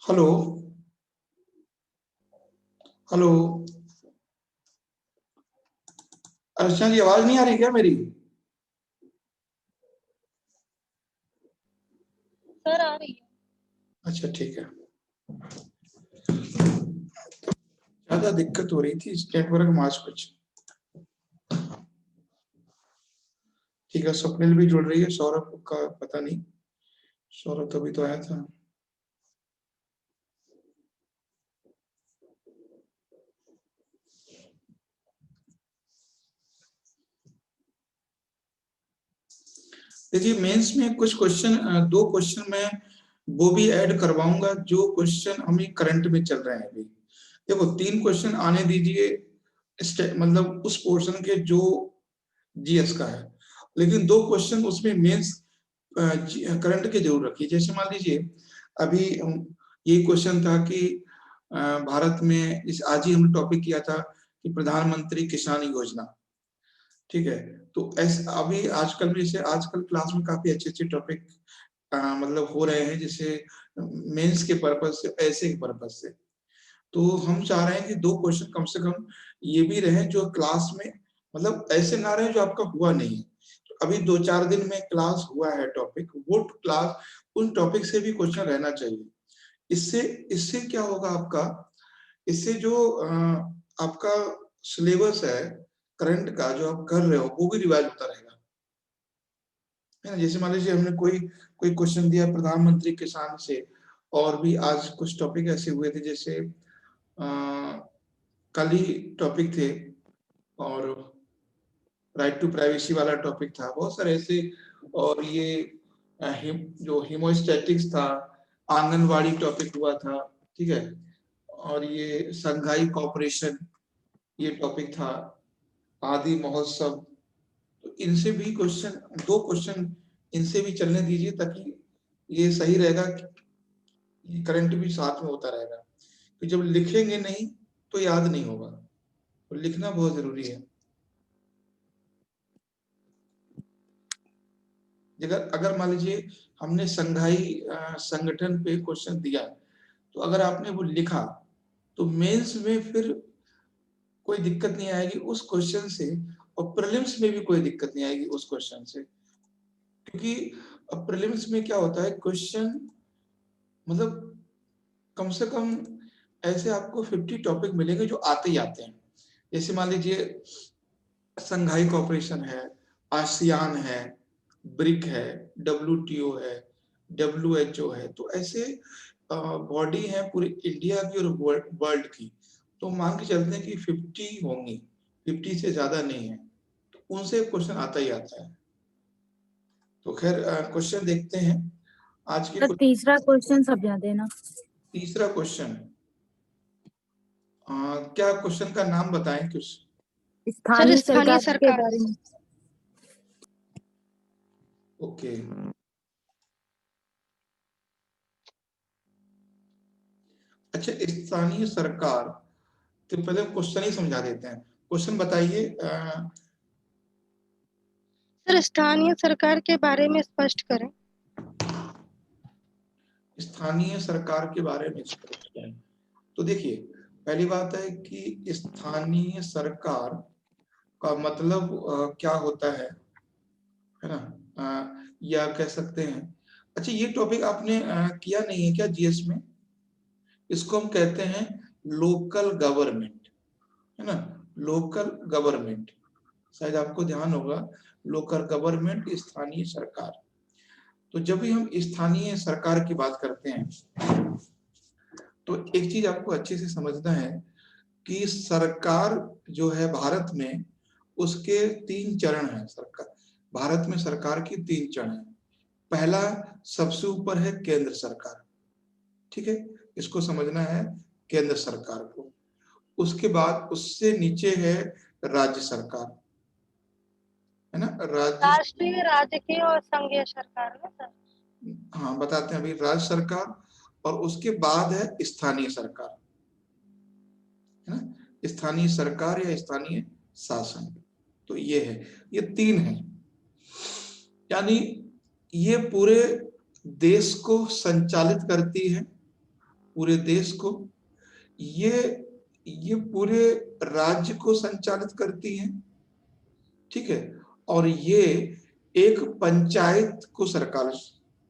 Hello. Hello. अर्चना जी, आवाज नहीं आ रही क्या मेरी? सर आ रही है। अच्छा ठीक है। ज्यादा दिक्कत हो रही थी इस नेटवर्क में आज कुछ। ठीक है, स्वप्निल भी जुड़ रही है, सौरभ का पता नहीं। सौरभ तो अभी तो आया था। देखिए, मेंस में कुछ क्वेश्चन, दो क्वेश्चन मैं वो भी ऐड करवाऊंगा जो क्वेश्चन हमें करंट में चल रहे हैं अभी। देखो, तीन क्वेश्चन आने दीजिए, मतलब उस पोर्शन के जो जीएस का है, लेकिन दो क्वेश्चन उसमें मेंस करंट के जरूर रखिए। जैसे मान लीजिए अभी ये क्वेश्चन था कि भारत में इस आज ही हमने टॉपिक किया था कि प्रधानमंत्री किसान योजना, ठीक है। तो ऐसे अभी आजकल में, जैसे आजकल क्लास में काफी अच्छे अच्छे टॉपिक मतलब हो रहे हैं, जैसे मेंस के पर्पज से, ऐसे के पर्पज से। तो हम चाह रहे हैं कि दो क्वेश्चन कम से कम ये भी रहे जो क्लास में, मतलब ऐसे ना रहे जो आपका हुआ नहीं है। तो अभी 2-4 दिन में क्लास हुआ है टॉपिक, वो क्लास उन टॉपिक से भी क्वेश्चन रहना चाहिए। इससे इससे क्या होगा आपका, इससे जो आपका सिलेबस है करंट का जो आप कर रहे हो वो भी रिवाइज होता रहेगा, है ना। जैसे मान लीजिए हमने कोई कोई क्वेश्चन दिया प्रधानमंत्री किसान से, और भी आज कुछ टॉपिक ऐसे हुए थे, जैसे कल ही टॉपिक थे, और राइट टू प्राइवेसी वाला टॉपिक था, बहुत सारे ऐसे। और ये जो हीमोस्टैटिक्स था, आंगनवाड़ी टॉपिक हुआ था, ठीक है। और ये संघाई कॉपरेशन, ये टॉपिक था, आदि महोत्सव। तो इनसे भी क्वेश्चन, दो क्वेश्चन इनसे भी चलने दीजिए, ताकि ये सही रहेगा कि करंट भी साथ में होता रहेगा। तो जब लिखेंगे नहीं तो याद नहीं होगा, तो लिखना बहुत जरूरी है। अगर अगर मान लीजिए हमने संघाई संगठन पे क्वेश्चन दिया, तो अगर आपने वो लिखा तो मेंस में फिर कोई दिक्कत नहीं आएगी उस क्वेश्चन से, और प्रीलिम्स में भी कोई दिक्कत नहीं आएगी उस क्वेश्चन से। क्योंकि प्रीलिम्स में क्या होता है, क्वेश्चन मतलब कम से कम ऐसे आपको 50 टॉपिक मिलेंगे जो आते ही आते हैं। जैसे मान लीजिए संघाई कॉपरेशन है, आसियान है, ब्रिक है, WTO है, WHO है, तो ऐसे बॉडी है पूरे इंडिया की और वर्ल्ड की। तो मान के चलते हैं कि 50 होंगी, 50 से ज्यादा नहीं है, तो उनसे क्वेश्चन आता ही आता है। तो खैर क्वेश्चन देखते हैं आज के। तीसरा क्वेश्चन समझा देना। तीसरा क्वेश्चन, क्या क्वेश्चन का नाम बताएं कुछ? स्थानीय सरकार के सरकार। बारे में। ओके, अच्छा, स्थानीय सरकार, तो पहले क्वेश्चन ही समझा देते हैं। क्वेश्चन बताइए। सर स्थानीय सरकार के बारे में स्पष्ट करें। स्थानीय सरकार के बारे में स्पष्ट करें। तो देखिए, पहली बात है कि स्थानीय सरकार का मतलब क्या होता है ना। या कह सकते हैं, अच्छा ये टॉपिक आपने किया नहीं है क्या जीएस में? इसको हम कहते हैं लोकल गवर्नमेंट, है ना। लोकल गवर्नमेंट, शायद आपको ध्यान होगा, लोकल गवर्नमेंट, स्थानीय सरकार। तो जब भी हम स्थानीय सरकार की बात करते हैं, तो एक चीज आपको अच्छे से समझना है कि सरकार जो है भारत में, उसके 3 चरण हैं। सरकार भारत में, सरकार की 3 चरण है। पहला, सबसे ऊपर है केंद्र सरकार, ठीक है, इसको समझना है, केंद्र सरकार को। उसके बाद उससे नीचे है राज्य सरकार, है ना, राज्य। राष्ट्रीय, राजकीय और संघीय सरकार में सर। हाँ, बताते हैं अभी, राज्य सरकार, और उसके बाद है स्थानीय सरकार, है ना, स्थानीय सरकार या स्थानीय शासन। तो ये है, ये 3 है। यानी ये पूरे देश को संचालित करती है, पूरे देश को, ये पूरे राज्य को संचालित करती है, ठीक है। और ये एक पंचायत को सरकार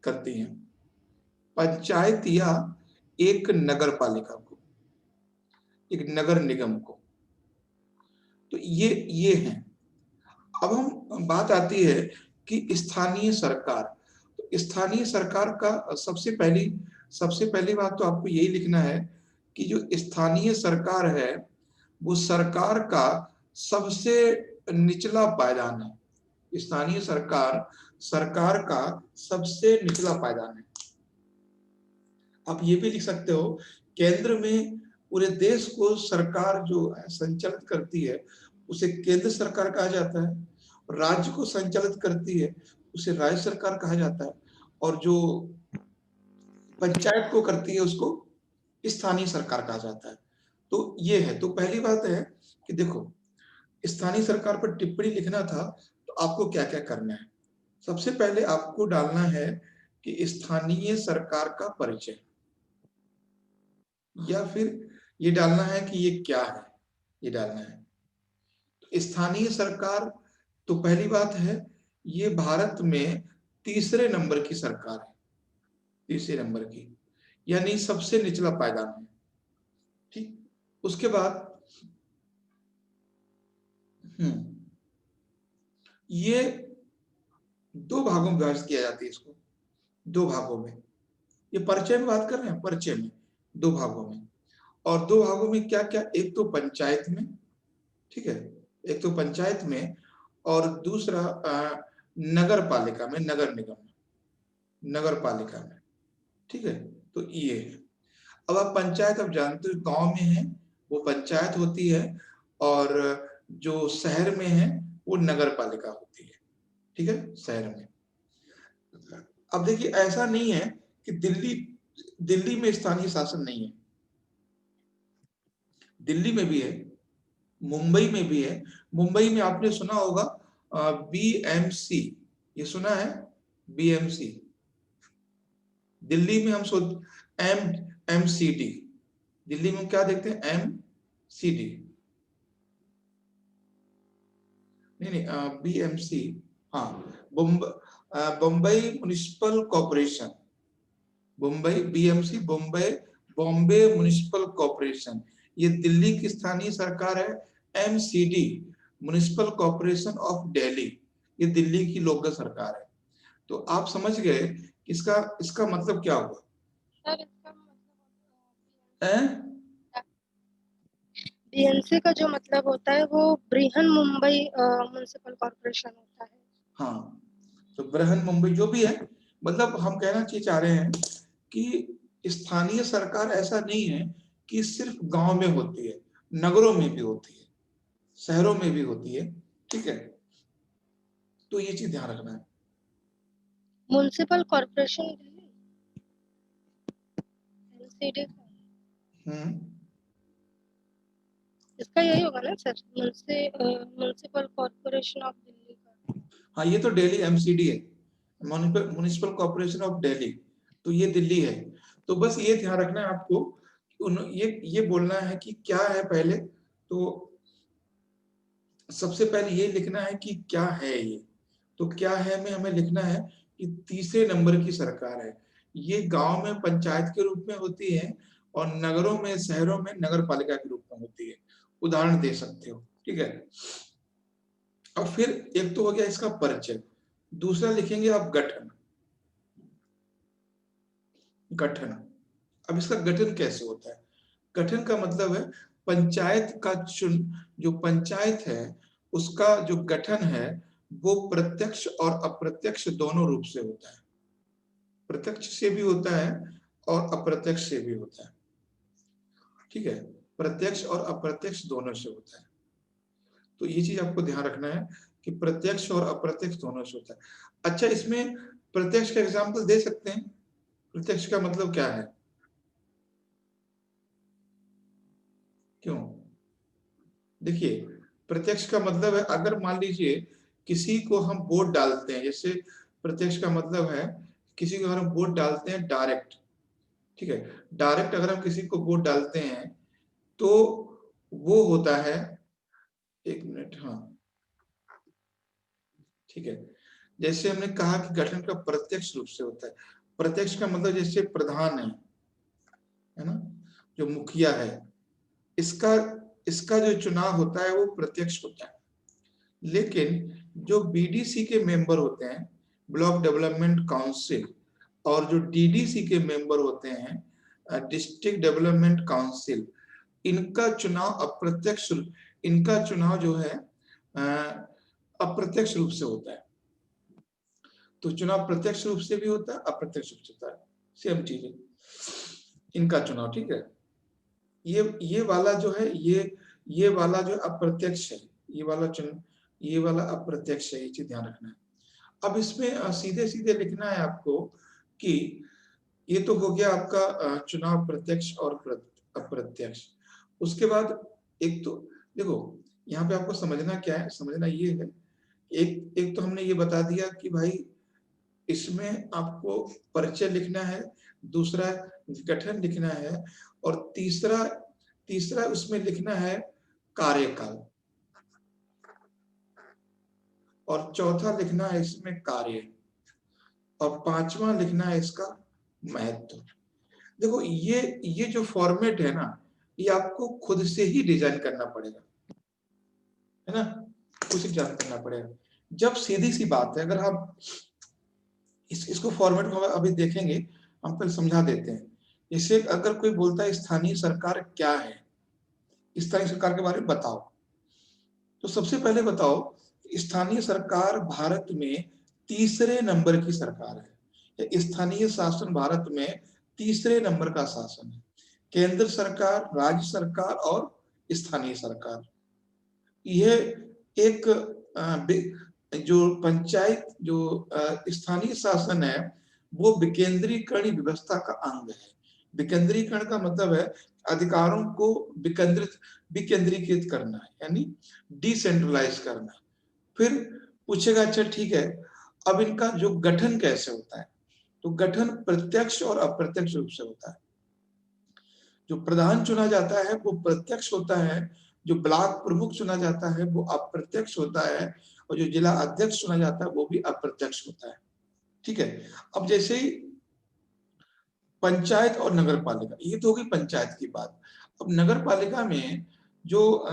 करती है, पंचायत या एक नगर पालिका को, एक नगर निगम को। तो ये है। अब हम बात आती है कि स्थानीय सरकार। तो स्थानीय सरकार का सबसे पहली बात तो आपको यही लिखना है कि जो स्थानीय सरकार है वो सरकार का सबसे निचला पायदान है। स्थानीय सरकार का सबसे निचला पायदान है। आप ये भी लिख सकते हो, केंद्र में पूरे देश को सरकार जो है संचालित करती है उसे केंद्र सरकार कहा जाता है, राज्य को संचालित करती है उसे राज्य सरकार कहा जाता है, और जो पंचायत को करती है उसको स्थानीय सरकार कहा जाता है। तो ये है। तो पहली बात है कि देखो, स्थानीय सरकार पर टिप्पणी लिखना था तो आपको क्या क्या करना है। सबसे पहले आपको डालना है कि स्थानीय सरकार का परिचय, या फिर ये डालना है कि ये क्या है, ये डालना है। तो स्थानीय सरकार, तो पहली बात है ये भारत में तीसरे नंबर की सरकार है, तीसरे नंबर की, यानी सबसे निचला पायदान है, ठीक। उसके बाद ये दो भागों में विभाजित किया जाता है, इसको दो भागों में। ये परिचय में बात कर रहे हैं, परिचय में दो भागों में। और दो भागों में क्या क्या, एक तो पंचायत में, ठीक है, एक तो पंचायत में, और दूसरा नगर पालिका में, नगर निगम में, नगर पालिका में, ठीक है। तो ये है। अब आप पंचायत, अब जानते हो गांव में है वो पंचायत होती है, और जो शहर में है वो नगर पालिका होती है, ठीक है, शहर में। अब देखिए, ऐसा नहीं है कि दिल्ली में स्थानीय शासन नहीं है, दिल्ली में भी है, मुंबई में भी है। मुंबई में आपने सुना होगा बीएमसी, ये सुना है बीएमसी। दिल्ली में हम एमसीडी, दिल्ली में क्या देखते हैं, एमसीडी, नहीं बीएमसी, हाँ, Bombay municipal corporation, Mumbai BMC, Bombay municipal corporation. ये दिल्ली की स्थानीय सरकार है। MCD, municipal corporation of Delhi, ये दिल्ली की लोकल सरकार है। तो आप समझ गए इसका मतलब क्या हुआ। सर इसका मतलब बीएमसी का जो मतलब होता है वो बृहन मुंबई म्युनिसिपल कॉर्पोरेशन होता है। हाँ, तो बृहन मुंबई जो भी है, मतलब हम कहना चाह रहे हैं कि स्थानीय सरकार ऐसा नहीं है कि सिर्फ गांव में होती है, नगरों में भी होती है, शहरों में भी होती है, ठीक है। तो ये चीज ध्यान रखना है। म्युनिसिपल कॉर्पोरेशन दिल्ली, एमसीडी इसका यही होगा ना sir, municipal corporation of Delhi का। हाँ, ये तो दिल्ली एमसीडी है, म्युनिसिपल कॉर्पोरेशन ऑफ दिल्ली, तो ये दिल्ली है। तो बस ये ध्यान रखना है आपको, ये बोलना है कि क्या है पहले। तो सबसे पहले ये लिखना है कि क्या है ये। तो क्या है में हमें लिखना है कि तीसरे नंबर की सरकार है। ये गांव में पंचायत के रूप में होती है, और नगरों में, शहरों में नगर पालिका के रूप में होती है। उदाहरण दे सकते हो, ठीक है। और फिर एक तो हो गया इसका परिचय, दूसरा लिखेंगे आप गठन। गठन, अब इसका गठन कैसे होता है। गठन का मतलब है पंचायत का जो पंचायत है उसका जो गठन है वो प्रत्यक्ष और अप्रत्यक्ष दोनों रूप से होता है। प्रत्यक्ष से भी होता है और अप्रत्यक्ष से भी होता है, ठीक है। प्रत्यक्ष और अप्रत्यक्ष दोनों से होता है। तो ये चीज आपको ध्यान रखना है कि प्रत्यक्ष और अप्रत्यक्ष दोनों से होता है। अच्छा, इसमें प्रत्यक्ष का एग्जाम्पल दे सकते हैं। प्रत्यक्ष का मतलब क्या है, क्यों? देखिए, प्रत्यक्ष का मतलब है, अगर मान लीजिए किसी को हम वोट डालते हैं, जैसे प्रत्यक्ष का मतलब है किसी को हम वोट डालते हैं डायरेक्ट, ठीक है। डायरेक्ट अगर हम किसी को वोट डालते हैं तो वो होता है, एक मिनट, हाँ ठीक है। जैसे हमने कहा कि गठन का प्रत्यक्ष रूप से होता है। प्रत्यक्ष का मतलब जैसे प्रधान है ना, जो मुखिया है, इसका इसका जो चुनाव होता है वो प्रत्यक्ष होता है। लेकिन जो बीडीसी के मेंबर होते हैं, ब्लॉक डेवलपमेंट काउंसिल, और जो डीडीसी के मेंबर होते हैं, डिस्ट्रिक्ट डेवलपमेंट काउंसिल, इनका चुनाव अप्रत्यक्ष, इनका चुनाव जो है अप्रत्यक्ष रूप से होता है। तो चुनाव प्रत्यक्ष रूप से भी होता है, अप्रत्यक्ष रूप से होता है, सेम चीज है इनका चुनाव, ठीक है। ये वाला जो है, ये वाला जो अप्रत्यक्ष है, ये वाला अप्रत्यक्ष है, ये चीज ध्यान रखना है। अब इसमें सीधे सीधे लिखना है आपको कि ये तो हो गया आपका चुनाव प्रत्यक्ष और अप्रत्यक्ष। उसके बाद एक तो देखो यहाँ पे आपको समझना क्या है, समझना ये है, एक तो हमने ये बता दिया कि भाई इसमें आपको परिचय लिखना है, दूसरा गठन लिखना है, और तीसरा उसमें लिखना है कार्यकाल, और चौथा लिखना है इसमें कार्य, और पांचवा लिखना है इसका महत्व। देखो ये जो फॉर्मेट है ना, ये आपको खुद से ही डिजाइन करना पड़ेगा, है ना, खुद से डिजाइन करना पड़ेगा। जब सीधी सी बात है, अगर हम इसको फॉर्मेट में अभी देखेंगे, हम पहले समझा देते हैं। जैसे अगर कोई बोलता है स्थानीय सरकार क्या है, स्थानीय सरकार के बारे में बताओ, तो सबसे पहले बताओ स्थानीय सरकार भारत में तीसरे नंबर की सरकार है। स्थानीय शासन भारत में तीसरे नंबर का शासन है। केंद्र सरकार, राज्य सरकार और स्थानीय सरकार, यह एक जो पंचायत, जो स्थानीय शासन है, वो विकेंद्रीकरण व्यवस्था का अंग है। विकेंद्रीकरण का मतलब है अधिकारों को विकेंद्रीकृत करना है, यानी डिसेंट्रलाइज करना। फिर पूछेगा अच्छा ठीक है, अब इनका जो गठन कैसे होता है, तो गठन प्रत्यक्ष और अप्रत्यक्ष रूप से होता है। जो प्रधान चुना जाता है वो प्रत्यक्ष होता है, जो ब्लॉक प्रमुख चुना जाता है वो अप्रत्यक्ष होता है, और जो जिला अध्यक्ष चुना जाता है वो भी अप्रत्यक्ष होता है, ठीक है। अब जैसे ही पंचायत और नगर पालिका, ये तो होगी पंचायत की बात। अब नगर पालिका में जो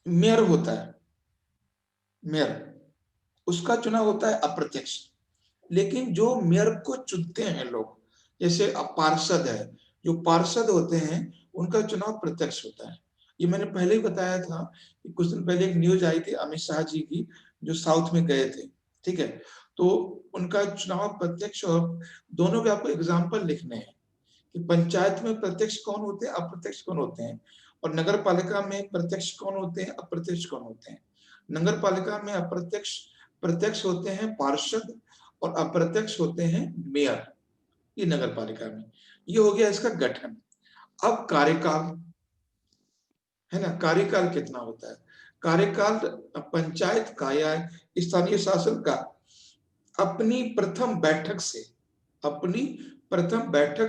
मेयर होता है, मेयर, उसका चुनाव होता है अप्रत्यक्ष। लेकिन जो मेयर को चुनते हैं लोग, जैसे पार्षद है, जो पार्षद होते हैं उनका चुनाव प्रत्यक्ष होता है। ये मैंने पहले ही बताया था कि कुछ दिन पहले एक न्यूज आई थी अमित शाह जी की, जो साउथ में गए थे, ठीक है। तो उनका चुनाव प्रत्यक्ष, और दोनों के आपको एग्जाम्पल लिखने हैं कि पंचायत में प्रत्यक्ष कौन होते हैं, अप्रत्यक्ष कौन होते हैं, और नगर पालिका में प्रत्यक्ष कौन होते हैं, अप्रत्यक्ष कौन होते हैं। नगर पालिका में प्रत्यक्ष होते हैं पार्षद, और अप्रत्यक्ष होते हैं मेयर, ये नगर पालिका में। ये हो गया इसका गठन। अब कार्यकाल है ना, कार्यकाल कितना होता है? कार्यकाल पंचायत का या स्थानीय शासन का अपनी प्रथम बैठक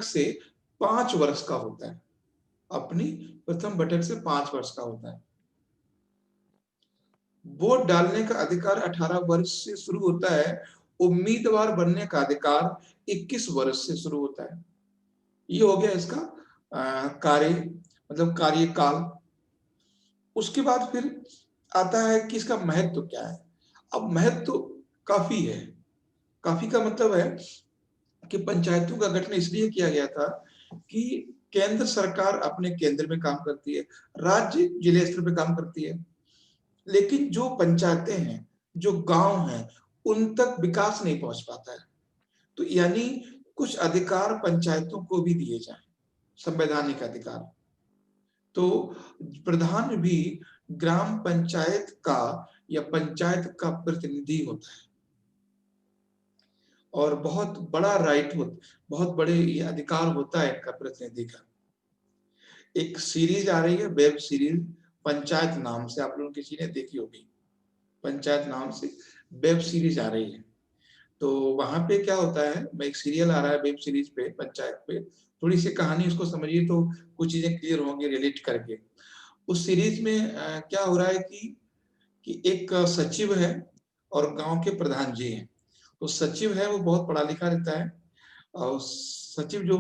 से 5 वर्ष का होता है। अपनी प्रथम बैठक से 5 वर्ष का होता है। वोट डालने का अधिकार 18 वर्ष से शुरू होता है। उम्मीदवार बनने का अधिकार 21 वर्ष से शुरू होता है। ये हो गया इसका कार्य, मतलब कार्यकाल। उसके बाद फिर आता है कि इसका महत्व क्या है। अब महत्व काफी है। काफी का मतलब है कि पंचायतों का गठन इसलिए किया गया था कि केंद्र सरकार अपने केंद्र में काम करती है, राज्य जिले स्तर पे काम करती है, लेकिन जो पंचायतें हैं, जो गांव हैं, उन तक विकास नहीं पहुंच पाता है। तो यानी कुछ अधिकार पंचायतों को भी दिए जाएं, संवैधानिक अधिकार। तो प्रधान भी ग्राम पंचायत का या पंचायत का प्रतिनिधि होता है, और बहुत बड़ा राइट बहुत बड़े ये अधिकार होता है इनका, प्रतिनिधि का। एक सीरीज आ रही है, वेब सीरीज पंचायत नाम से, आप लोगों किसी ने देखी होगी, पंचायत नाम से वेब सीरीज आ रही है। तो वहां पे क्या होता है, मैं एक सीरियल आ रहा है वेब सीरीज पे पंचायत पे, थोड़ी सी कहानी उसको समझिए तो कुछ चीजें क्लियर होंगी रिलेट करके। उस सीरीज में क्या हो रहा है कि एक सचिव है और गांव के प्रधान जी हैं। तो सचिव है वो बहुत पढ़ा लिखा रहता है, और सचिव जो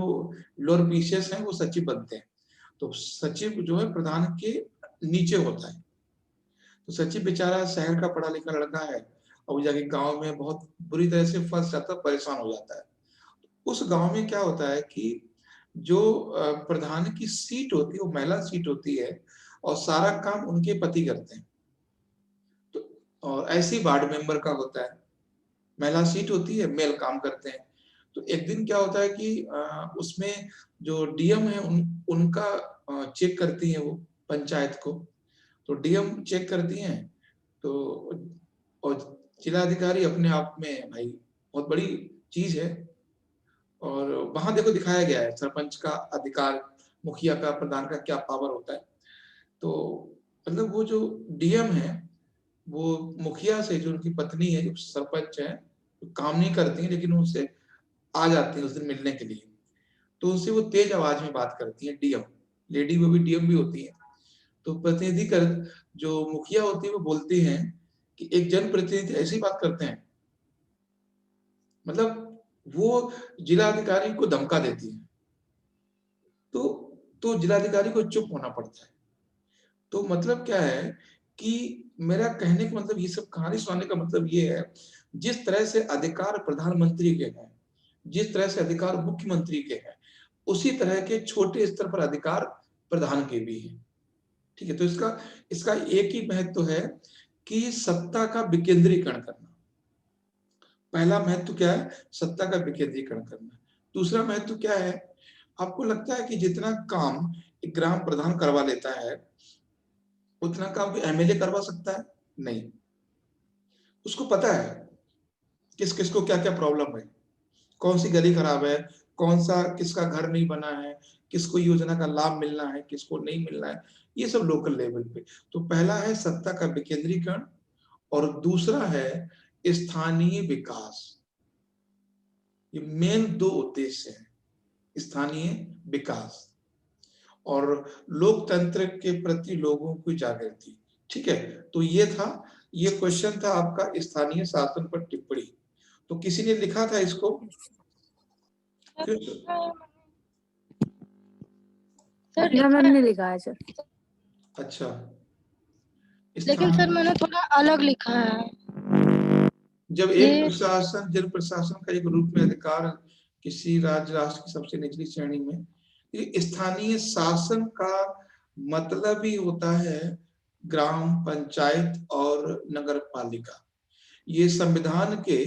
लोअर पीसीएस हैं वो सचिव बनते हैं। तो सचिव जो है प्रधान के नीचे होता है। तो सचिव बेचारा शहर का पढ़ा लिखा लड़का है, और वो जाके गांव में बहुत बुरी तरह से फंस जाता है, परेशान हो जाता है। उस गांव में क्या होता है कि जो प्रधान की सीट होती है वो महिला सीट होती है, और सारा काम उनके पति करते हैं। तो और ऐसे ही वार्ड मेंबर का होता है, महिला सीट होती है, मेल काम करते हैं। तो एक दिन क्या होता है कि उसमें जो डीएम है उनका चेक करती है वो पंचायत को। तो डीएम चेक करती हैं, तो और जिलाधिकारी अपने आप में भाई बहुत बड़ी चीज है। और वहां देखो दिखाया गया है सरपंच का अधिकार, मुखिया का, प्रधान का क्या पावर होता है। तो मतलब वो जो डीएम है वो मुखिया से, जो उनकी पत्नी है जो सरपंच है, काम नहीं करती है लेकिन उनसे आ जाती है उस दिन मिलने के लिए। तो उनसे वो तेज आवाज में बात करती है डीएम, लेडी वो भी डीएम भी होती है। तो प्रतिनिधि कर जो मुखिया होती है वो बोलती हैं कि एक जनप्रतिनिधि ऐसी बात करते हैं, मतलब वो जिलाधिकारी को धमका देती है। तो जिलाधिकारी को चुप होना पड़ता है। तो मतलब क्या है कि मेरा कहने का मतलब, ये सब कहानी सुनाने का मतलब ये है, जिस तरह से अधिकार प्रधानमंत्री के हैं, जिस तरह से अधिकार मुख्यमंत्री के हैं, उसी तरह के छोटे स्तर पर अधिकार प्रधान के भी हैं। ठीक है, तो इसका इसका एक ही महत्व है कि सत्ता का विकेंद्रीकरण करना। पहला महत्व क्या है? सत्ता का विकेंद्रीकरण करना। दूसरा महत्व क्या है? आपको लगता है कि जितना काम एक ग्राम प्रधान करवा लेता है उतना काम एमएलए करवा सकता है? नहीं। उसको पता है किस किस को क्या क्या प्रॉब्लम है, कौन सी गली खराब है, कौन सा किसका घर नहीं बना है, किसको योजना का लाभ मिलना है, किसको नहीं मिलना है, ये सब लोकल लेवल पे। तो पहला है सत्ता का विकेंद्रीकरण, और दूसरा है स्थानीय विकास। ये मेन दो उद्देश्य है, स्थानीय विकास और लोकतंत्र के प्रति लोगों की जागृति। ठीक है, तो ये था, ये क्वेश्चन था आपका स्थानीय शासन पर टिप्पणी। तो किसी ने लिखा था इसको? या मैम ने लिखा है सर। अच्छा, लेकिन सर मैंने थोड़ा अलग लिखा है। जब एक प्रशासन जन प्रशासन का एक रूप में अधिकार किसी राज्य राष्ट्र की सबसे निचली श्रेणी में, ये स्थानीय शासन का मतलब ही होता है ग्राम पंचायत और नगर पालिका। ये संविधान के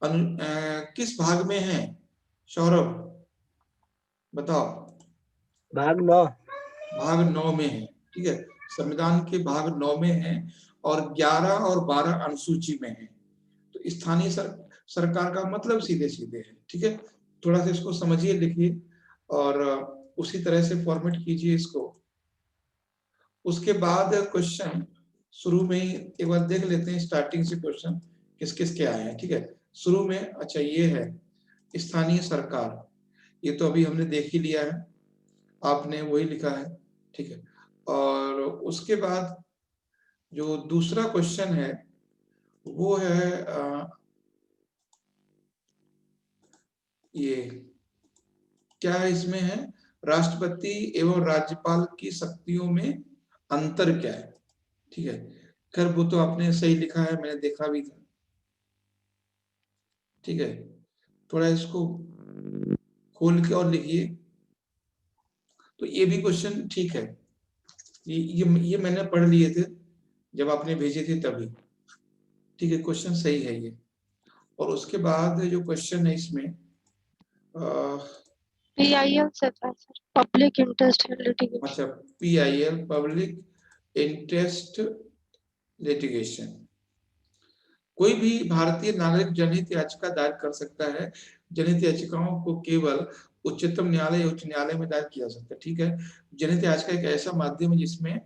किस भाग में है सौरभ, बताओ? भाग 9। भाग 9 में है। ठीक है, संविधान के भाग 9 में है, और 11 और 12 अनुसूची में है। तो स्थानीय सरकार का मतलब सीधे सीधे है। ठीक है, थोड़ा सा इसको समझिए, लिखिए, और उसी तरह से फॉर्मेट कीजिए इसको। उसके बाद क्वेश्चन शुरू में ही एक बार देख लेते हैं, स्टार्टिंग से क्वेश्चन किस किस के आए हैं। ठीक है, शुरू में अच्छा ये है स्थानीय सरकार, ये तो अभी हमने देख ही लिया है, आपने वही लिखा है। ठीक है, और उसके बाद जो दूसरा क्वेश्चन है वो है ये क्या इसमें है, राष्ट्रपति एवं राज्यपाल की शक्तियों में अंतर क्या है? ठीक है, खैर वो तो आपने सही लिखा है, मैंने देखा भी था। ठीक है, थोड़ा इसको खोल के और लिखिए। तो ये भी क्वेश्चन ठीक है, ये मैंने पढ़ लिए थे जब आपने भेजे थे तभी। ठीक है, क्वेश्चन सही है ये। और उसके बाद जो क्वेश्चन है इसमें PIL से था सर, पब्लिक इंटरेस्ट लिटिगेशन। अच्छा, PIL पब्लिक इंटरेस्ट लिटिगेशन। कोई भी भारतीय नागरिक जनहित याचिका दायर कर सकता है। जनहित याचिकाओं को केवल उच्चतम न्यायालय या उच्च न्यायालय में दायर किया जा सकता है। ठीक है, जनहित याचिका एक ऐसा माध्यम है जिसमें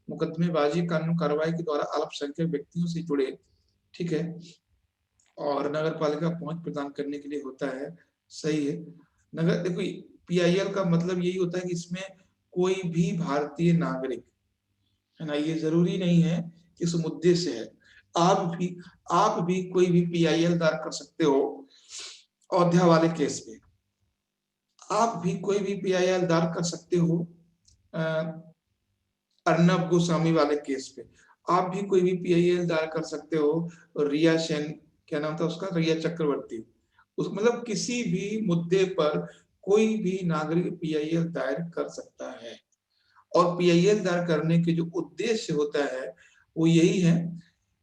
मुकदमेबाजी कानून कार्रवाई के द्वारा अल्पसंख्यक व्यक्तियों से जुड़े, ठीक है, और नगर पालिका पहुंच प्रदान करने के लिए होता है, सही है। नगर देखो PIL का मतलब यही होता है कि इसमें कोई भी भारतीय नागरिक, है ना, ये जरूरी नहीं है कि इस मुद्दे से है। आप भी कोई भी PIL दायर कर सकते हो अयोध्या वाले केस पे, आप भी कोई भी PIL दायर कर सकते हो अर्नब गोस्वामी वाले केस पे, आप भी कोई भी PIL दायर कर सकते हो रिया सेन, क्या नाम था उसका, रिया चक्रवर्ती, उस मतलब किसी भी मुद्दे पर कोई भी नागरिक PIL दायर कर सकता है। और PIL दायर करने के जो उद्देश्य होता है वो यही है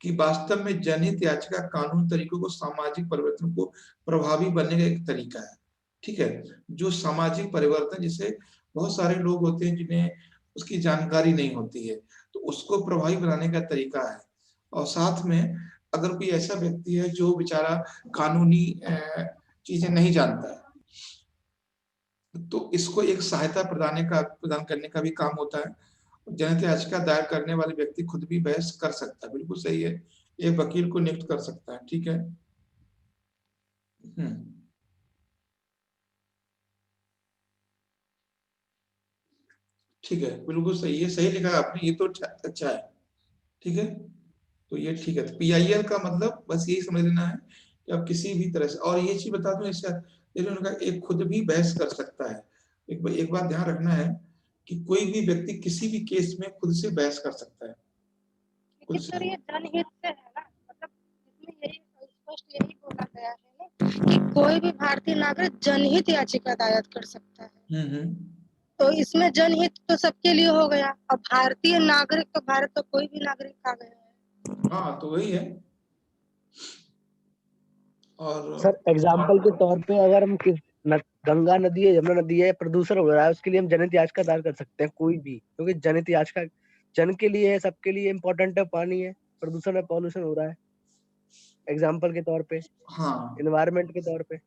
कि वास्तव में जनहित याचिका कानून तरीकों को सामाजिक परिवर्तन को प्रभावी बनने का एक तरीका है, ठीक है। जो सामाजिक परिवर्तन, जिसे बहुत सारे लोग होते हैं जिन्हें उसकी जानकारी नहीं होती है, तो उसको प्रभावी बनाने का तरीका है। और साथ में अगर कोई ऐसा व्यक्ति है जो बेचारा कानूनी चीजें नहीं जानता है, तो इसको एक सहायता प्रदान करने का भी काम होता है। जनहित याचिका दायर करने वाले व्यक्ति खुद भी बहस कर सकता है, बिल्कुल सही है, एक वकील को नियुक्त कर सकता है, ठीक है। ठीक है, बिल्कुल सही है, सही लिखा है आपने, ये तो अच्छा है, ठीक है। तो ये ठीक है, तो PIL का मतलब बस यही समझ लेना है कि आप किसी भी तरह से, और ये चीज बता दूं इससे, उनका एक खुद भी बहस कर सकता है। एक बात ध्यान रखना है कि कोई भी व्यक्ति किसी भी केस में खुद से बहस कर सकता है। लेकिन सर ये जनहित से है ना, मतलब इसमें यही स्पष्ट यही बोला गया है ना कि कोई भी भारतीय नागरिक जनहित याचिका दायर कर सकता है। तो इसमें जनहित तो सबके लिए हो गया, अब भारतीय नागरिक तो भारत तो कोई भी नागरिक आ गया है। हाँ, तो वही है। और सर एग्जाम्पल के तौर पे अगर हम गंगा नदी है, यमुना नदी है, प्रदूषण हो रहा है, उसके लिए हम जनहित याचिका दायर कर सकते हैं कोई भी, क्योंकि जनहित याचिका जन के लिए है, सबके लिए इम्पोर्टेंट है, पानी है, प्रदूषण है, पॉल्यूशन हो रहा है, एग्जाम्पल के तौर पे, हाँ, एनवायरमेंट के तौर पे,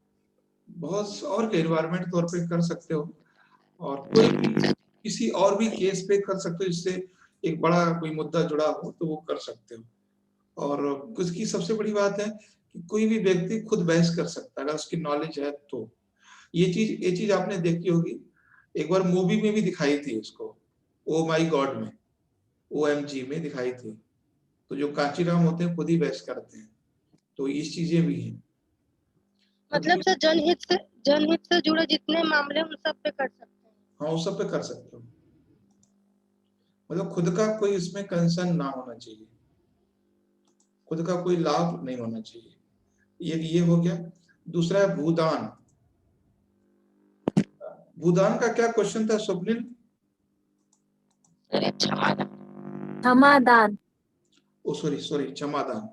बहुत और एनवायरमेंट तौर पे कर सकते हो, और कोई भी किसी और भी केस पे कर सकते हो जिससे एक बड़ा कोई मुद्दा जुड़ा हो, तो वो कर सकते हो। और उसकी सबसे बड़ी बात है कि कोई भी व्यक्ति खुद बहस कर सकता है अगर उसकी नॉलेज है तो। ये चीज आपने देखी होगी, एक बार मूवी में भी दिखाई थी उसको, ओ माई गॉड में, OMG में दिखाई थी। तो जो कांचीराम होते हैं खुद ही बहस करते हैं, तो इस चीजें भी हैं। मतलब सर जनहित से जुड़े जितने मामले उन सब पे कर सकते हैं। हाँ, उस सब पे कर सकते हो, मतलब खुद का कोई इसमें कंसर्न ना होना चाहिए, खुद का कोई लाभ नहीं होना चाहिए। ये हो गया। दूसरा है भूदान। भूदान का क्या क्वेश्चन था स्वप्निल? क्षमादान। ओ सॉरी, क्षमादान।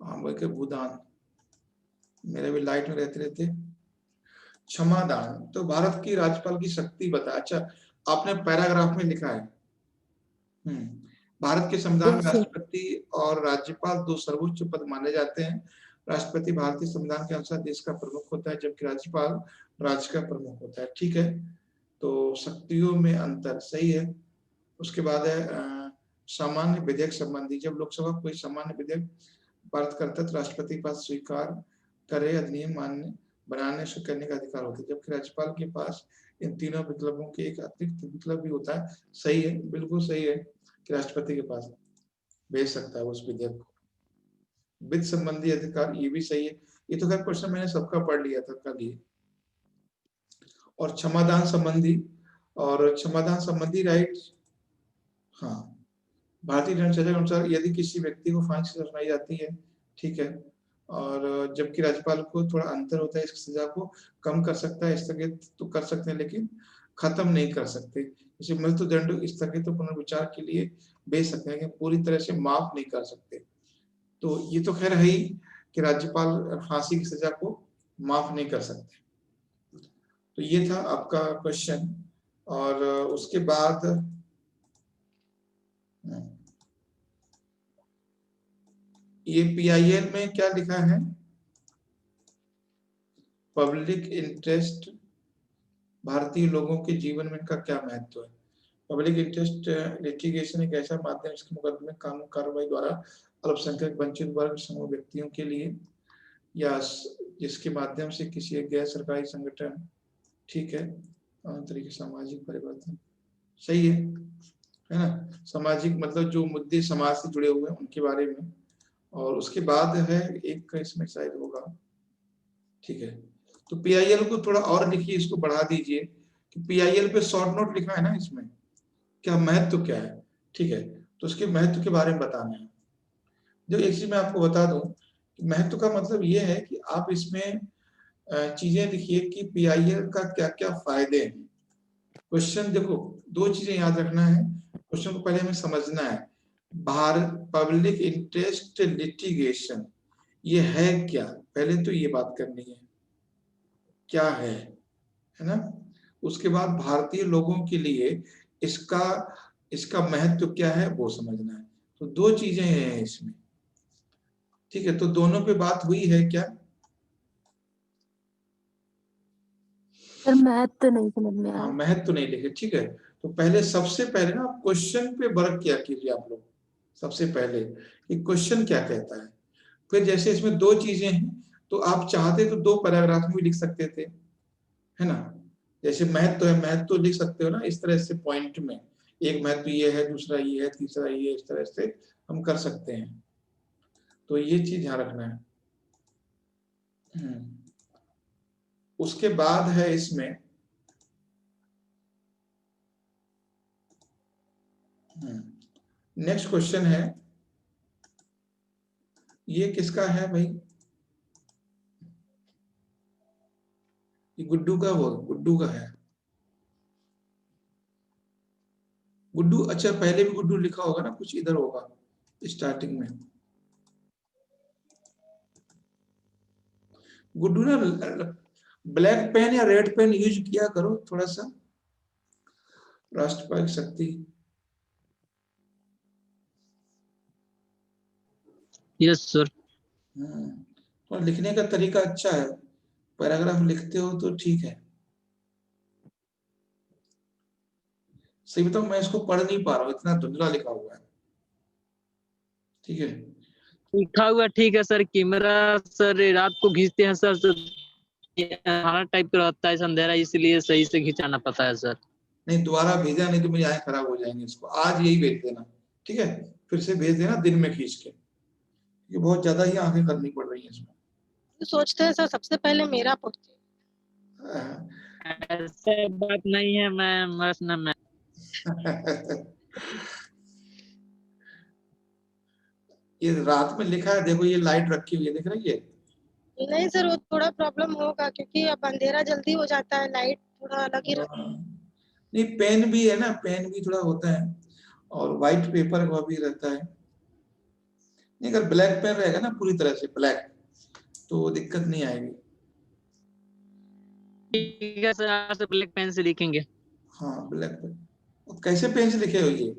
हाँ, बोल के भूदान, मेरे भी लाइट में रहते रहते। क्षमादान तो भारत की राज्यपाल की शक्ति बता। अच्छा, आपने पैराग्राफ में लिखा है, भारत के संविधान में राष्ट्रपति और राज्यपाल दो सर्वोच्च पद माने जाते हैं। राष्ट्रपति भारतीय संविधान के अनुसार देश का प्रमुख होता है, जबकि राज्यपाल राज्य का प्रमुख होता है, ठीक है। तो शक्तियों में अंतर, सही है। उसके बाद है सामान्य विधेयक संबंधी, जब लोकसभा कोई सामान्य विधेयक पारित करता है तो राष्ट्रपति के पास स्वीकार करे अधिनियम मान्य बनाने से करने का अधिकार होता है, जबकि राज्यपाल के पास इन तीनों विकल्पों के एक अतिरिक्त विकल्प भी होता है। सही है, बिल्कुल सही है कि राष्ट्रपति के पास भेज सकता है उस विधेयक को। वित्त संबंधी अधिकार, ये भी सही है। ये तो खैर क्वेश्चन मैंने सबका पढ़ लिया था कल ही। और क्षमादान संबंधी राइट, हाँ, भारतीय दंड संहिता के अनुसार यदि किसी व्यक्ति को फांसी सजा सुनाई जाती है, ठीक है, और जबकि राज्यपाल को थोड़ा अंतर होता है, इस सजा को कम कर सकता है, स्थगित तो कर सकते हैं लेकिन खत्म नहीं कर सकते। जैसे मृत्यु दंड स्थगित तो पुनर्विचार के लिए भेज सकते हैं, लेकिन पूरी तरह से माफ नहीं कर सकते। तो ये तो खैर है ही कि राज्यपाल फांसी की सजा को माफ नहीं कर सकते। तो ये था आपका क्वेश्चन। और उसके बाद ये PIL में क्या लिखा है, पब्लिक इंटरेस्ट, भारतीय लोगों के जीवन में इनका क्या महत्व है। पब्लिक इंटरेस्ट लिटिगेशन एक ऐसा माध्यम इसके मुकदमे कानून कार्रवाई द्वारा अल्पसंख्यक वंचित वर्ग समूह व्यक्तियों के लिए या जिसके माध्यम से किसी एक गैर सरकारी संगठन, ठीक है, तरीके सामाजिक परिवर्तन, सही है ना, सामाजिक मतलब जो मुद्दे समाज से जुड़े हुए हैं उनके बारे में। और उसके बाद है एक इसमें शायद होगा, ठीक है, तो PIL को थोड़ा और लिखिए, इसको बढ़ा दीजिए कि PIL पे शॉर्ट नोट लिखा है ना, इसमें क्या महत्व क्या है, ठीक है, तो उसके महत्व के बारे में बताना है। जो एक चीज मैं आपको बता दूं कि महत्व का मतलब ये है कि आप इसमें चीजें लिखिए कि PIL का क्या क्या फायदे हैं। क्वेश्चन देखो, दो चीजें याद रखना है, क्वेश्चन को पहले हमें समझना है। पब्लिक इंटरेस्ट लिटिगेशन ये है क्या, पहले तो ये बात करनी है क्या है ना। उसके बाद भारतीय लोगों के लिए इसका महत्व क्या है वो समझना है। तो दो चीजें हैं इसमें, ठीक है, तो दोनों पे बात हुई है क्या? सर महत्व नहीं समझ में आया। हाँ, महत्व नहीं लिखे, ठीक है। तो पहले सबसे पहले ना क्वेश्चन पे वर्क किया कीजिए आप लोग, सबसे पहले कि क्वेश्चन क्या कहता है। फिर जैसे इसमें दो चीजें हैं तो आप चाहते तो दो पैराग्राफ में लिख सकते थे, है ना, जैसे महत्व है, महत्व लिख सकते हो ना इस तरह से पॉइंट में, एक महत्व ये है, दूसरा ये है, तीसरा ये है, इस तरह से हम कर सकते हैं। तो ये चीज ध्यान रखना है। उसके बाद है इसमें नेक्स्ट क्वेश्चन है, ये किसका है भाई, ये गुड्डू का, वो गुड्डू का है, गुड्डू, अच्छा पहले भी गुड्डू लिखा होगा ना, कुछ इधर होगा स्टार्टिंग में। गुड्डू ना ब्लैक पेन या रेड पेन यूज किया करो थोड़ा सा, राष्ट्रपति शक्ति। Yes sir. तो लिखने का तरीका अच्छा है, पैराग्राफ लिखते हो तो ठीक है। सही बताऊं, मैं इसको पढ़ नहीं पा रहा हूँ, इतना धुंधला लिखा हुआ है, ठीक है। लिखा हुआ ठीक है सर, कैमरा सर रात को खींचते हैं सर, हमारा टाइप का रहता है अंधेरा, इसलिए सही से खिंचाना पता है सर। नहीं दोबारा भेजा, नहीं तो मेरी आंखें खराब हो जाएंगी, इसको आज यही भेज देना, ठीक है, फिर से भेज देना दिन में खींच के, ये बहुत ज्यादा ही आंखें करनी पड़ रही है इसमें। तो सोचते हैं सर सबसे पहले मेरा पहुंचे। ऐसा बात नहीं है, मैं ये रात में लिखा है, देखो ये लाइट रखी हुई है, दिख रही है? नहीं सर, वो थोड़ा प्रॉब्लम होगा क्योंकि अब अंधेरा जल्दी हो जाता है, लाइट थोड़ा अलग ही रहता है। नहीं पेन भी है ना, पेन भी थोड़ा होता है, और व्हाइट पेपर का भी रहता है। नहीं अगर ब्लैक पेन रहेगा ना पूरी तरह से ब्लैक, तो दिक्कत नहीं आएगी। ठीक है सर, आज से ब्लैक पेन से लिखेंगे। हाँ ब्लैक पेन, कैसे पेन से लिखे हो ये?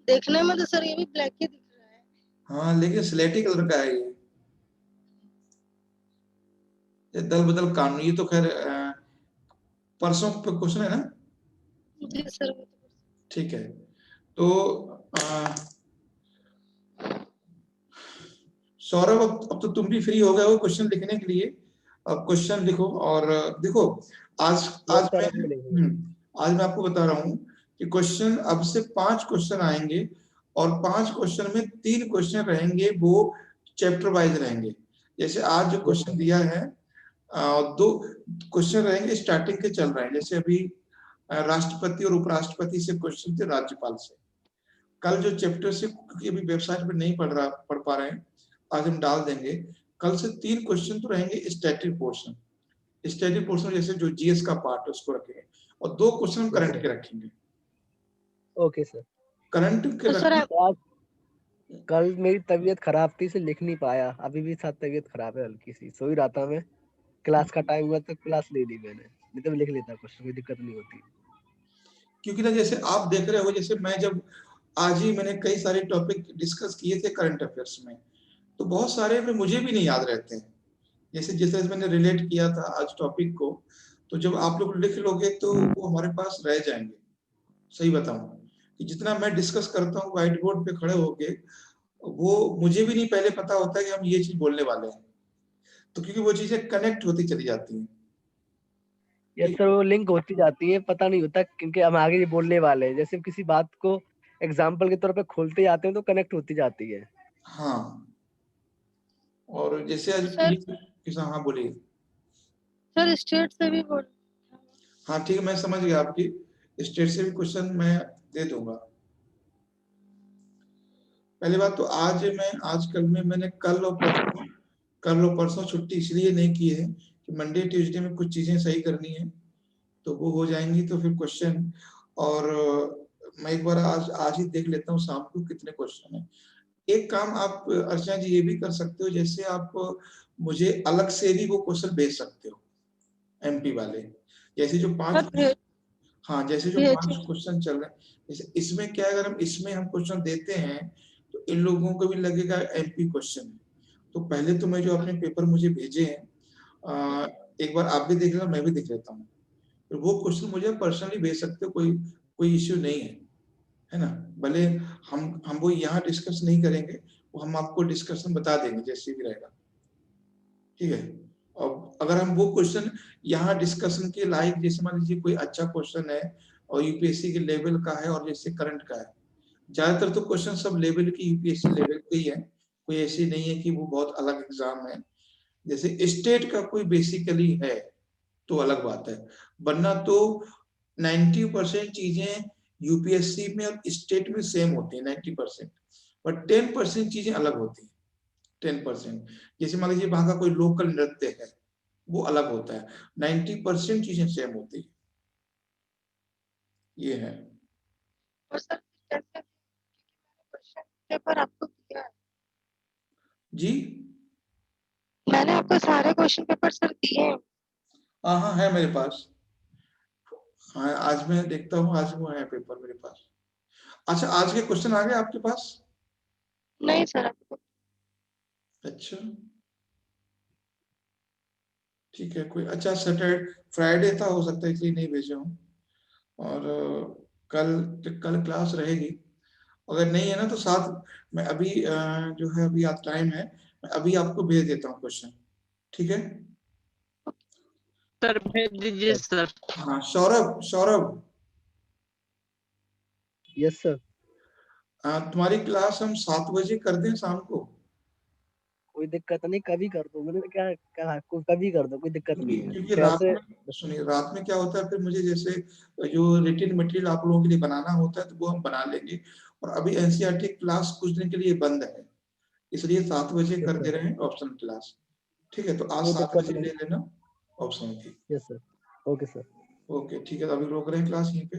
देखने में तो सर ये भी ब्लैक ही दिख रहा है। हाँ लेकिन स्लेटी कलर का है ये दल बदल कानून, ये तो खैर परसों पे क्वेश्चन है ना। जी सर। ठीक है, तो सौरभ अब तो तुम भी फ्री हो गए हो क्वेश्चन लिखने के लिए, अब क्वेश्चन लिखो। और देखो आज आज मैं आपको बता रहा हूँ कि क्वेश्चन अब से 5 क्वेश्चन आएंगे, और 5 क्वेश्चन में 3 क्वेश्चन रहेंगे वो चैप्टर वाइज रहेंगे। जैसे आज जो क्वेश्चन दिया है 2 क्वेश्चन रहेंगे स्टार्टिंग के चल रहे हैं, जैसे अभी राष्ट्रपति और उपराष्ट्रपति से क्वेश्चन थे, राज्यपाल से। कल जो चैप्टर से, क्योंकि अभी वेबसाइट पर नहीं पढ़ पा रहे हैं, आज हम डाल देंगे। कल से 3 क्वेश्चन तो रहेंगे स्टैटिक पोर्शन, स्टैटिक पोर्शन जैसे जो जीएस का पार्ट है उसको रखेंगे, और 2 क्वेश्चन हम करंट के रखेंगे। Okay sir. करंट के तो सर आज कल मेरी तबीयत खराब थी, से लिख नहीं पाया, अभी भी साथ तबीयत खराब है, हल्की सी सो ही रहा था मैं, क्लास का टाइम हुआ तो क्लास ले ली मैंने, नहीं तो मैं लिख लेता क्वेश्चन, कोई दिक्कत नहीं होती। क्योंकि ना जैसे आप देख रहे हो, जैसे मैं जब आज ही मैंने कई सारे टॉपिक डिस्कस किए थे करंट अफेयर्स में, तो बहुत सारे में मुझे भी नहीं याद रहते हैं। जैसे जैसे मैंने रिलेट किया था आज टॉपिक को, तो जब आप लोग लिख लोगे तो वो हमारे पास रह जाएंगे। सही बताऊं कि जितना मैं डिस्कस करता हूँ व्हाइट बोर्ड पे खड़े होके, वो मुझे भी नहीं पहले पता होता कि हम ये चीज बोलने वाले हैं, तो क्योंकि वो चीजें कनेक्ट होती चली जाती हैं। यस सर, वो लिंक होती जाती है, पता नहीं होता क्योंकि हम आगे ये बोलने वाले हैं। जैसे हम किसी बात को एग्जाम्पल के तौर पे खोलते जाते हैं तो कनेक्ट होती जाती है। हाँ, और जैसे आज सर किसान, हाँ बोलिए। सर स्टेट से भी बोल। हाँ ठीक है, मैं समझ गया आपकी। स्टेट से भी क्वेश्चन मैं दे दूंगा। पहली बात तो आज कल में मैंने कल और परसों छुट्टी इसलिए नहीं की है कि मंडे ट्यूसडे में कुछ चीजें सही करनी है, तो वो हो जाएंगी तो फिर क्वेश्चन। और मैं एक बार आज ही देख लेता हूँ शाम को कितने क्वेश्चन है। एक काम आप अर्चना जी ये भी कर सकते हो, जैसे आप मुझे अलग से भी वो क्वेश्चन भेज सकते हो, एमपी वाले। जैसे जो सर हाँ, जैसे जो 5 क्वेश्चन चल रहे हैं, जैसे इसमें क्या है, अगर हम क्वेश्चन देते हैं तो इन लोगों को भी लगेगा एमपी क्वेश्चन है। तो पहले तो मैं जो अपने पेपर मुझे भेजे हैं, एक बार आप भी देख लेना, मैं भी देख लेता हूँ। तो वो क्वेश्चन मुझे पर्सनली भेज सकते हो, कोई इश्यू नहीं है ना। भले हम वो यहाँ डिस्कस नहीं करेंगे, वो हम आपको डिस्कशन बता देंगे जैसे भी रहेगा, ठीक है। अब अगर हम वो क्वेश्चन यहाँ डिस्कशन के लायक, जैसे मान लीजिए कोई अच्छा क्वेश्चन है और यूपीएससी के लेवल का है और जैसे करंट का है, ज्यादातर तो क्वेश्चन सब लेवल की यूपीएससी लेवल के ही है, कोई ऐसी नहीं है कि वो बहुत अलग एग्जाम है। जैसे स्टेट का कोई बेसिकली है तो अलग बात है, वरना तो 90% चीजें यूपीएससी में और स्टेट में सेम होती है 90%, बट 10% चीजें अलग होती है। 10%, जैसे मान लीजिए वहां का कोई लोकल नृत्य है, वो अलग होता है। 90% चीजें सेम होती है, ये है। और सर जैसे क्वेश्चन पेपर आपको दिया है, जी मैंने आपको सारे क्वेश्चन पेपर सर दिए हैं। हाँ है मेरे पास। हाँ, आज मैं देखता हूँ, आज वो है पेपर मेरे पास। अच्छा, आज के क्वेश्चन आ गए आपके पास? नहीं सर आपको। अच्छा ठीक है, कोई अच्छा सैटरडे फ्राइडे था, हो सकता है इसलिए नहीं भेजे हूँ। और कल क्लास रहेगी, अगर नहीं है ना तो साथ में अभी जो है अभी आज टाइम है, मैं अभी आपको भेज देता हूँ क्वेश्चन, ठीक है। सर भेज दीजिए सर। हाँ सौरभ, यस सर, तुम्हारी क्लास हम 7 बजे कर दें शाम को? कोई दिक्कत नहीं, कभी कर दो। मैंने क्या कहा, कभी कर दो, कोई दिक्कत नहीं है। क्योंकि रात कैसे? में सुनिए, रात में क्या होता है फिर मुझे जैसे जो रिटिन मटेरियल आप लोगों के लिए बनाना होता है तो वो हम बना लेंगे। और अभी एनसीईआरटी क्लास कुछ दिन के लिए बंद है, इसलिए 7 बजे यस कर दे सर, रहे हैं ऑप्शनल क्लास, ठीक है। तो आज कोई 7 दिक्कत बजे नहीं। ले लेना ऑप्शनल की। Yes sir, okay sir. Okay ठीक है, तो अभी रोक रहे हैं क्लास यहीं पे।